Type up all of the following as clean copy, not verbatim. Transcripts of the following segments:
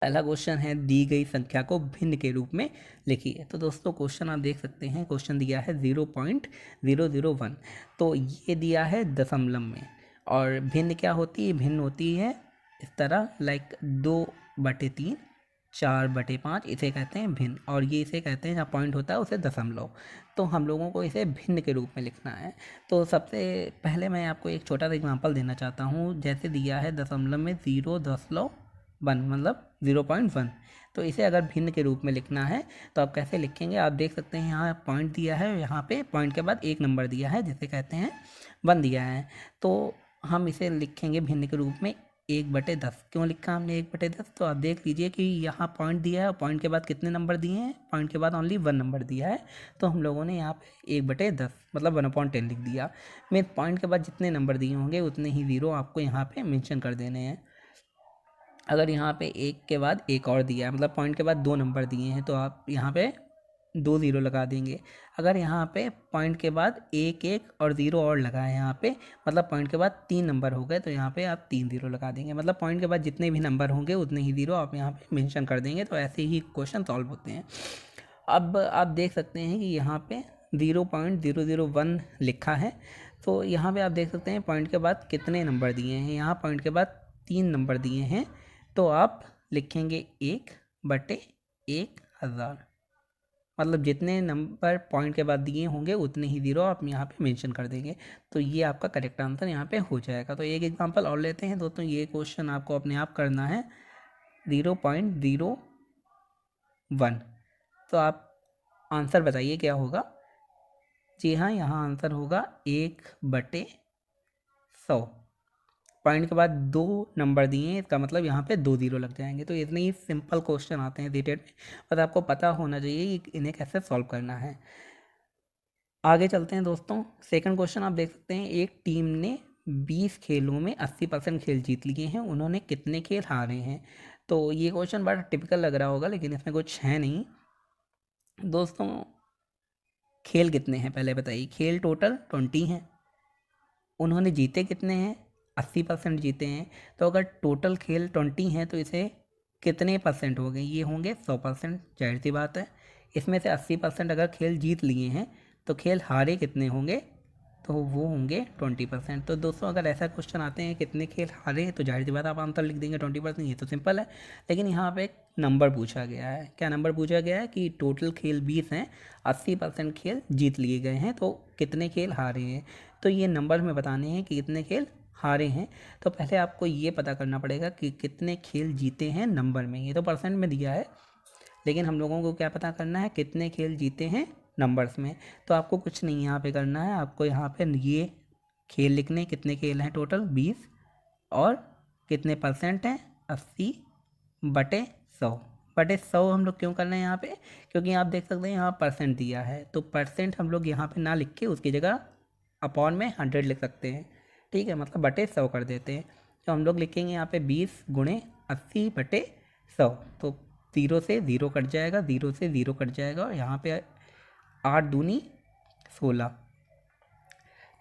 पहला क्वेश्चन है दी गई संख्या को भिन्न के रूप में लिखिए। तो दोस्तों क्वेश्चन आप देख सकते हैं, क्वेश्चन दिया है 0.001, तो ये दिया है दशमलव में। और भिन्न क्या होती है? भिन्न होती है इस तरह, लाइक 2/3, 4/5, इसे कहते हैं भिन्न। और ये इसे कहते हैं, जहाँ पॉइंट होता है उसे दशमलव। तो हम लोगों को इसे भिन्न के रूप में लिखना है। तो सबसे पहले मैं आपको एक छोटा सा एग्जांपल देना चाहता हूँ। जैसे दिया है दशमलव में 0.1 मतलब 0.1, तो इसे अगर भिन्न के रूप में लिखना है तो आप कैसे लिखेंगे? आप देख सकते हैं यहाँ पॉइंट दिया है, यहाँ पे पॉइंट के बाद एक नंबर दिया है जिसे कहते हैं 1 दिया है। तो हम इसे लिखेंगे भिन्न के रूप में 1/10। क्यों लिखा हमने 1/10? तो आप देख लीजिए कि यहाँ पॉइंट दिया है और पॉइंट के बाद कितने नंबर दिए हैं? पॉइंट के बाद ओनली 1 नंबर दिया है। तो हम लोगों ने यहाँ पे 1/10 मतलब 1/10 लिख दिया। में पॉइंट के बाद जितने नंबर दिए होंगे उतने ही ज़ीरो आपको यहाँ पे मेंशन कर देने हैं। अगर यहाँ पे एक के बाद एक और दिया है, मतलब पॉइंट के बाद 2 नंबर दिए हैं, तो आप यहाँ पे 2 ज़ीरो लगा देंगे। अगर यहाँ पे पॉइंट के बाद एक और ज़ीरो और लगा है यहाँ पे, मतलब पॉइंट के बाद 3 नंबर हो गए, तो यहाँ पे आप 3 ज़ीरो लगा देंगे। मतलब पॉइंट के बाद जितने भी नंबर होंगे उतने ही ज़ीरो आप यहाँ पे मेंशन कर देंगे। तो ऐसे ही क्वेश्चन सॉल्व होते हैं। अब आप देख सकते हैं कि यहाँ पे 0.001 लिखा है। तो यहाँ पे आप देख सकते हैं पॉइंट के बाद कितने नंबर दिए हैं। यहाँ पॉइंट के बाद 3 नंबर दिए हैं, तो आप लिखेंगे 1/1000। मतलब जितने नंबर पॉइंट के बाद दिए होंगे उतने ही ज़ीरो आप यहाँ पे मेंशन कर देंगे। तो ये आपका करेक्ट आंसर यहाँ पे हो जाएगा। तो एक एग्जांपल और लेते हैं दोस्तों। ये क्वेश्चन आपको अपने आप करना है 0.01। तो आप आंसर बताइए क्या होगा? जी हाँ, यहाँ आंसर होगा 1/100। पॉइंट के बाद 2 नंबर दिए हैं, इसका मतलब यहाँ पे 2 ज़ीरो लग जाएंगे। तो इतने ही सिंपल क्वेश्चन आते हैं रिटेड में, बस आपको पता होना चाहिए कि इन्हें कैसे सॉल्व करना है। आगे चलते हैं दोस्तों। सेकंड क्वेश्चन आप देख सकते हैं, एक टीम ने 20 खेलों में 80% खेल जीत लिए हैं, उन्होंने कितने खेल हारे हैं? तो ये क्वेश्चन बड़ा टिपिकल लग रहा होगा, लेकिन इसमें कुछ है नहीं दोस्तों। खेल कितने हैं पहले बताइए? खेल टोटल 20 हैं। उन्होंने जीते कितने हैं? 80% जीते हैं। तो अगर टोटल खेल 20 हैं तो इसे कितने परसेंट हो गए? ये होंगे 100%, जाहिर सी बात है। इसमें से 80% अगर खेल जीत लिए हैं तो खेल हारे कितने होंगे? तो वो होंगे 20%। तो दोस्तों अगर ऐसा क्वेश्चन आते हैं कितने खेल हारे हैं, तो जाहिर सी बात आप आंसर लिख देंगे 20%। ये तो सिंपल है। लेकिन यहाँ पे एक नंबर पूछा गया है। क्या नंबर पूछा गया है? कि टोटल खेल 20 हैं, 80% खेल जीत लिए गए हैं, तो कितने खेल हारे हैं? तो ये नंबर में बताने हैं कि कितने खेल हारे हैं। तो पहले आपको ये पता करना पड़ेगा कि कितने खेल जीते हैं नंबर में। ये तो परसेंट में दिया है, लेकिन हम लोगों को क्या पता करना है? कितने खेल जीते हैं नंबर्स में। तो आपको कुछ नहीं यहाँ पे करना है, आपको यहाँ पे ये खेल लिखने, कितने खेल हैं टोटल 20, और कितने परसेंट हैं 80/100 हम लोग क्यों करना है यहाँ पे? क्योंकि आप देख सकते हैं यहाँ परसेंट दिया है, तो परसेंट हम लोग यहाँ पे ना लिख के उसकी जगह अपॉन में 100 लिख सकते हैं। ठीक है, मतलब बटे 100 कर देते हैं। तो हम लोग लिखेंगे यहाँ पे 20 × 80/100। तो 0 से 0 कट जाएगा, 0 से 0 कट जाएगा, और यहाँ पे 8 दूनी 16।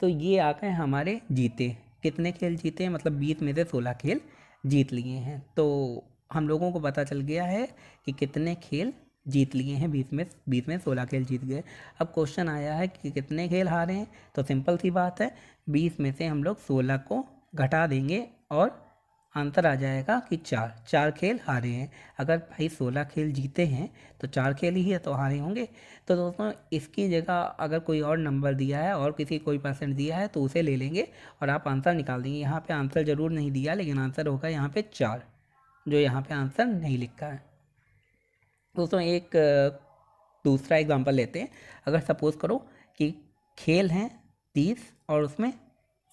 तो ये आ गए हमारे जीते। कितने खेल जीते हैं? मतलब 20 में से 16 खेल जीत लिए हैं। तो हम लोगों को पता चल गया है कि कितने खेल जीत लिए हैं। 20 में 16 खेल जीत गए। अब क्वेश्चन आया है कि कितने खेल हारे हैं। तो सिंपल सी बात है, 20 में से हम लोग 16 को घटा देंगे और आंसर आ जाएगा कि 4 खेल हारे हैं। अगर भाई 16 खेल जीते हैं तो 4 खेल ही है तो हारे होंगे। तो दोस्तों इसकी जगह अगर कोई और नंबर दिया है और किसी कोई परसेंट दिया है तो उसे ले लेंगे और आप आंसर निकाल देंगे। यहाँ पे आंसर ज़रूर नहीं दिया, लेकिन आंसर होगा यहाँ पे 4, जो यहाँ पे आंसर नहीं लिखा है। दोस्तों एक दूसरा एग्जांपल लेते हैं। अगर सपोज़ करो कि खेल हैं 30 और उसमें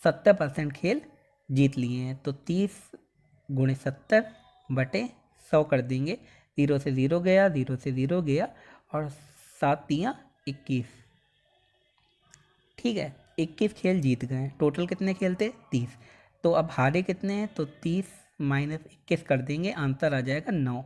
70% खेल जीत लिए हैं, तो 30 × 70/100 कर देंगे। 0 से 0 गया, 0 से 0 गया, और 7 × 21। ठीक है, 21 खेल जीत गए। टोटल कितने खेल थे? 30। तो अब हारे कितने हैं? तो 30 - 21 कर देंगे, आंसर आ जाएगा 9।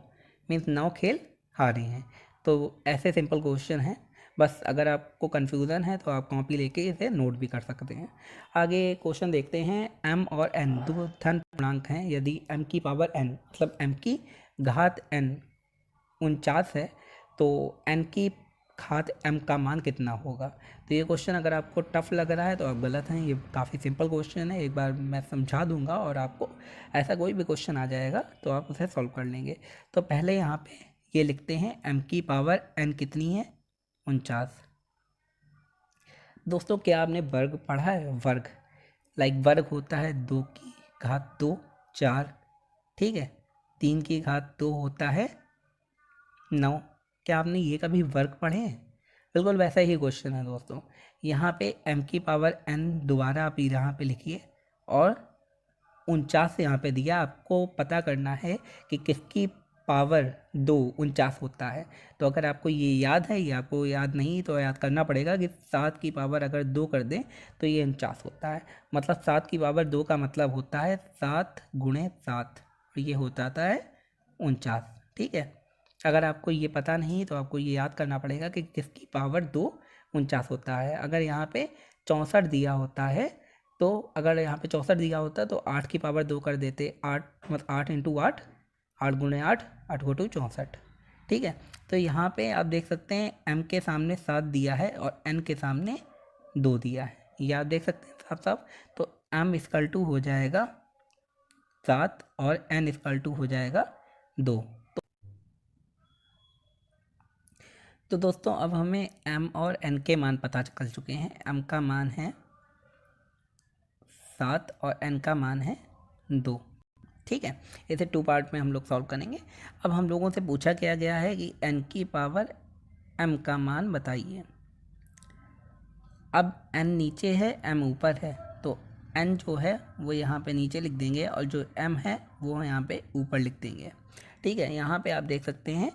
मीन्स 9 खेल हारे हैं। तो ऐसे सिंपल क्वेश्चन है। बस अगर आपको कन्फ्यूज़न है तो आप कॉपी लेके इसे नोट भी कर सकते हैं। आगे क्वेश्चन देखते हैं। m और n दो धन पूर्णांक हैं। यदि m की पावर n मतलब m की घात n 49 है तो n की घात m का मान कितना होगा। तो ये क्वेश्चन अगर आपको टफ लग रहा है तो आप गलत हैं, ये काफ़ी सिंपल क्वेश्चन है। एक बार मैं समझा दूंगा और आपको ऐसा कोई भी क्वेश्चन आ जाएगा तो आप उसे सॉल्व कर लेंगे। तो पहले यहाँ पे ये लिखते हैं m की पावर n कितनी है 49। दोस्तों क्या आपने वर्ग पढ़ा है? वर्ग वर्ग होता है 2 की घात 2 4, ठीक है। 3 की घात 2 होता है 9। क्या आपने ये कभी वर्ग पढ़े हैं? बिल्कुल वैसा ही क्वेश्चन है दोस्तों। यहाँ पे m की पावर n दोबारा आप यहाँ पे लिखिए और 49 यहाँ पे दिया। आपको पता करना है कि किसकी पावर 2 49 होता है। तो अगर आपको ये याद है, ये आपको याद नहीं तो याद करना पड़ेगा कि 7 की पावर अगर 2 कर दें तो ये 49 होता है। मतलब 7 की पावर 2 का मतलब होता है 7 गुणे 7 और ये होता है 49, ठीक है। अगर आपको ये पता नहीं तो आपको ये याद करना पड़ेगा कि किसकी पावर 2 49 होता है। अगर यहाँ पे 64 दिया होता है तो अगर यहाँ पे 64 दिया होता तो 8 की पावर 2 कर देते, 8 मतलब 8 इंटू 8, 8 गुणे 8, 8 को 2 64, ठीक है। तो यहाँ पे आप देख सकते हैं m के सामने 7 दिया है और n के सामने 2 दिया है, ये आप देख सकते हैं साफ साफ। तो m इक्वल टू हो जाएगा 7 और n इक्वल टू हो जाएगा 2। तो दोस्तों अब हमें m और n के मान पता चल चुके हैं। m का मान है 7 और n का मान है 2, ठीक है। इसे 2 पार्ट में हम लोग सॉल्व करेंगे। अब हम लोगों से पूछा क्या गया है कि n की पावर m का मान बताइए। अब n नीचे है m ऊपर है तो n जो है वो यहाँ पे नीचे लिख देंगे और जो m है वो यहाँ पे ऊपर लिख देंगे, ठीक है। यहाँ पे आप देख सकते हैं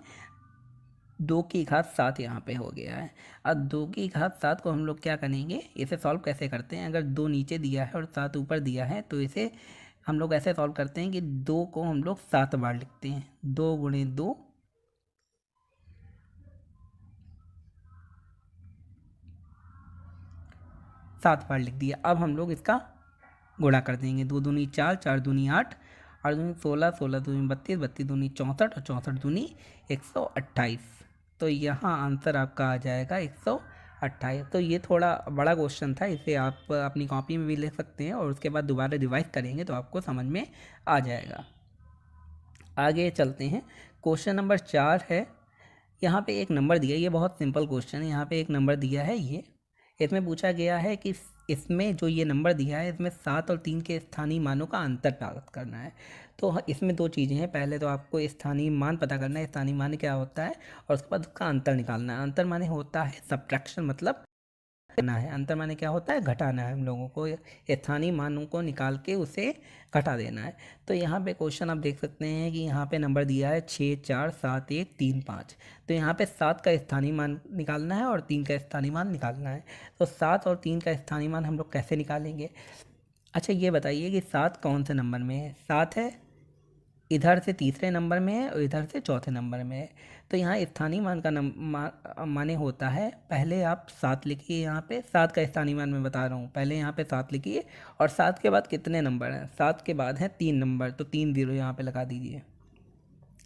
2 की घात 7 यहाँ पे हो गया है। अब 2 की घात 7 को हम लोग क्या करेंगे, इसे सॉल्व कैसे करते हैं। अगर 2 नीचे दिया है और 7 ऊपर दिया है तो इसे हम लोग ऐसे सॉल्व करते हैं कि 2 को हम लोग 7 बार लिखते हैं। 2 गुणे 2 7 बार लिख दिया। अब हम लोग इसका गुणा कर देंगे। 2 दूनी 4, 4 दूनी 8, 8 दूनी 16, 16 दूनी 32, 32 दूनी 64 और 64 दूनी 128। तो यहाँ आंसर आपका आ जाएगा 128। तो ये थोड़ा बड़ा क्वेश्चन था, इसे आप अपनी कॉपी में भी लिख सकते हैं और उसके बाद दोबारा रिवाइज करेंगे तो आपको समझ में आ जाएगा। आगे चलते हैं। क्वेश्चन नंबर 4 है। यहाँ पे एक नंबर दिया है, ये बहुत सिंपल क्वेश्चन है। यहाँ पे एक नंबर दिया है, ये इसमें पूछा गया है कि इसमें जो ये नंबर दिया है इसमें 7 और 3 के स्थानीय मानों का अंतर प्राप्त करना है। तो इसमें 2 चीज़ें हैं। पहले तो आपको स्थानीय मान पता करना है, स्थानीय मान क्या होता है, और उसके बाद उसका अंतर निकालना है। अंतर माने होता है सब्ट्रैक्शन, मतलब घटाना है। अंतर माने क्या होता है, घटाना है। हम लोगों को स्थानीय मानों को निकाल के उसे घटा देना है। तो यहाँ पे क्वेश्चन आप देख सकते हैं कि यहाँ पे नंबर दिया है 6 4 7 1 3 5। तो यहाँ पे 7 का स्थानीय मान निकालना है और 3 का स्थानीय मान निकालना है। तो 7 और 3 का स्थानीय मान हम लोग कैसे निकालेंगे। अच्छा ये बताइए कि 7 कौन से नंबर में है। 7 है इधर से तीसरे नंबर में है और इधर से चौथे नंबर में है। तो यहाँ स्थानीय मान का माने होता है, पहले आप 7 लिखिए। यहाँ पे 7 का स्थानीय मान मैं बता रहा हूँ। पहले यहाँ पे 7 लिखिए और 7 के बाद कितने नंबर हैं, 7 के बाद है 3 नंबर, तो 3 0 यहाँ पे लगा दीजिए।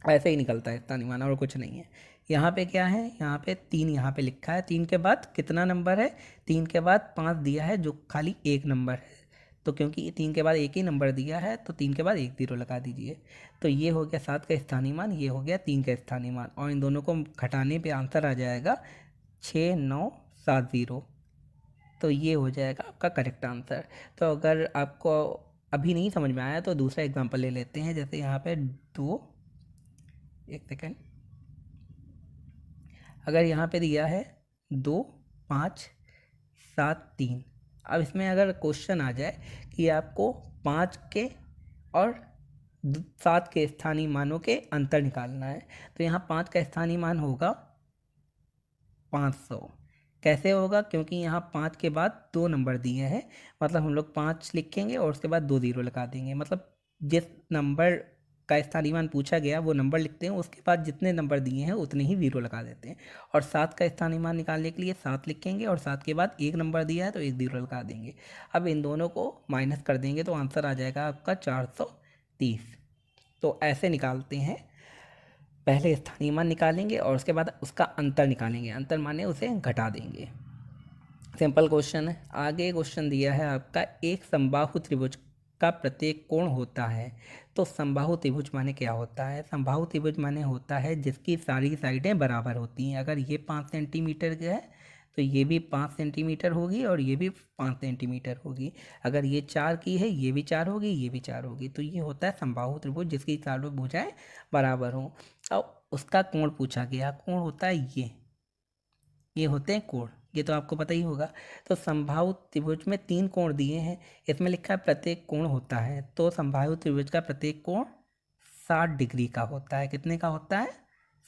ऐसे ही निकलता है स्थानीय मान, और कुछ नहीं है। यहाँ पे क्या है, यहाँ पे 3 यहाँ पे लिखा है। 3 के बाद कितना नंबर है, 3 के बाद 5 दिया है जो खाली एक नंबर है। तो क्योंकि 3 के बाद एक ही नंबर दिया है तो 3 के बाद 1 0 लगा दीजिए। तो ये हो गया 7 का स्थानीय मान, ये हो गया 3 का स्थानीय मान, और इन दोनों को घटाने पे आंसर आ जाएगा 6 9 7 0। तो ये हो जाएगा आपका करेक्ट आंसर। तो अगर आपको अभी नहीं समझ में आया तो दूसरा एग्जांपल ले लेते हैं। जैसे यहाँ पे 2, एक सेकेंड, अगर यहाँ पे दिया है 2 5 7 3। अब इसमें अगर क्वेश्चन आ जाए कि आपको 5 के और 7 के स्थानीय मानों के अंतर निकालना है, तो यहाँ 5 का स्थानीय मान होगा 500। कैसे होगा, क्योंकि यहाँ 5 के बाद 2 नंबर दिए हैं, मतलब हम लोग 5 लिखेंगे और उसके बाद 2 0 लगा देंगे। मतलब जिस नंबर का स्थानीय मान पूछा गया वो नंबर लिखते हैं, उसके बाद जितने नंबर दिए हैं उतने ही 0 लगा देते हैं। और 7 का स्थानीय मान निकालने के लिए 7 लिखेंगे और 7 के बाद 1 नंबर दिया है तो 1 0 लगा देंगे। अब इन दोनों को माइनस कर देंगे तो आंसर आ जाएगा आपका 430। तो ऐसे निकालते हैं पहले स्थानीय मान निकालेंगे और उसके बाद उसका अंतर निकालेंगे, अंतर माने उसे घटा देंगे। सिंपल क्वेश्चन है। आगे क्वेश्चन दिया है आपका, एक समबाहु त्रिभुज का प्रत्येक कोण होता है। तो समबाहु त्रिभुज माने क्या होता है? समबाहु त्रिभुज माने होता है जिसकी सारी साइडें बराबर होती हैं। अगर ये 5 सेंटीमीटर का है तो ये भी 5 सेंटीमीटर होगी और ये भी 5 सेंटीमीटर होगी। अगर ये 4 की है, ये भी 4 होगी, ये भी 4 होगी। तो ये होता है समबाहु त्रिभुज जिसकी चारों भुजाएं बराबर हों। अब उसका कोण पूछा गया। कोण होता है ये होते हैं कोण, ये तो आपको पता ही होगा। तो समबाहु त्रिभुज में 3 कोण दिए हैं, इसमें लिखा है प्रत्येक कोण होता है। तो समबाहु त्रिभुज का प्रत्येक कोण 60 डिग्री का होता है। कितने का होता है?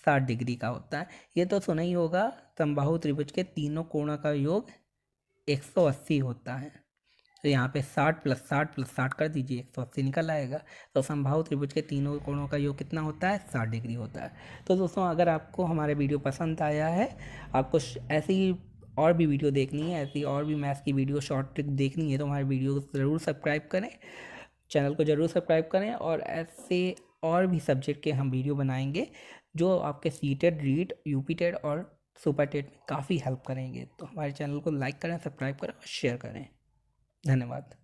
60 डिग्री का होता है। ये तो सुना ही होगा, समबाहु त्रिभुज के तीनों कोणों का योग 180 होता है। तो यहाँ पे 60 + 60 + 60 कर दीजिए, 180 निकल आएगा। तो समबाहु त्रिभुज के तीनों कोणों का योग कितना होता है? 60 डिग्री होता है। तो दोस्तों, अगर आपको हमारे वीडियो पसंद आया है, आपको ऐसी और भी वीडियो देखनी है, ऐसी और भी मैथ्स की वीडियो शॉर्ट ट्रिक देखनी है, तो हमारे वीडियो को ज़रूर सब्सक्राइब करें, चैनल को ज़रूर सब्सक्राइब करें। और ऐसे और भी सब्जेक्ट के हम वीडियो बनाएंगे जो आपके सीटेड, रीट, यूपी टेट और सुपर टेट में काफ़ी हेल्प करेंगे। तो हमारे चैनल को लाइक करें, सब्सक्राइब करें और शेयर करें। धन्यवाद।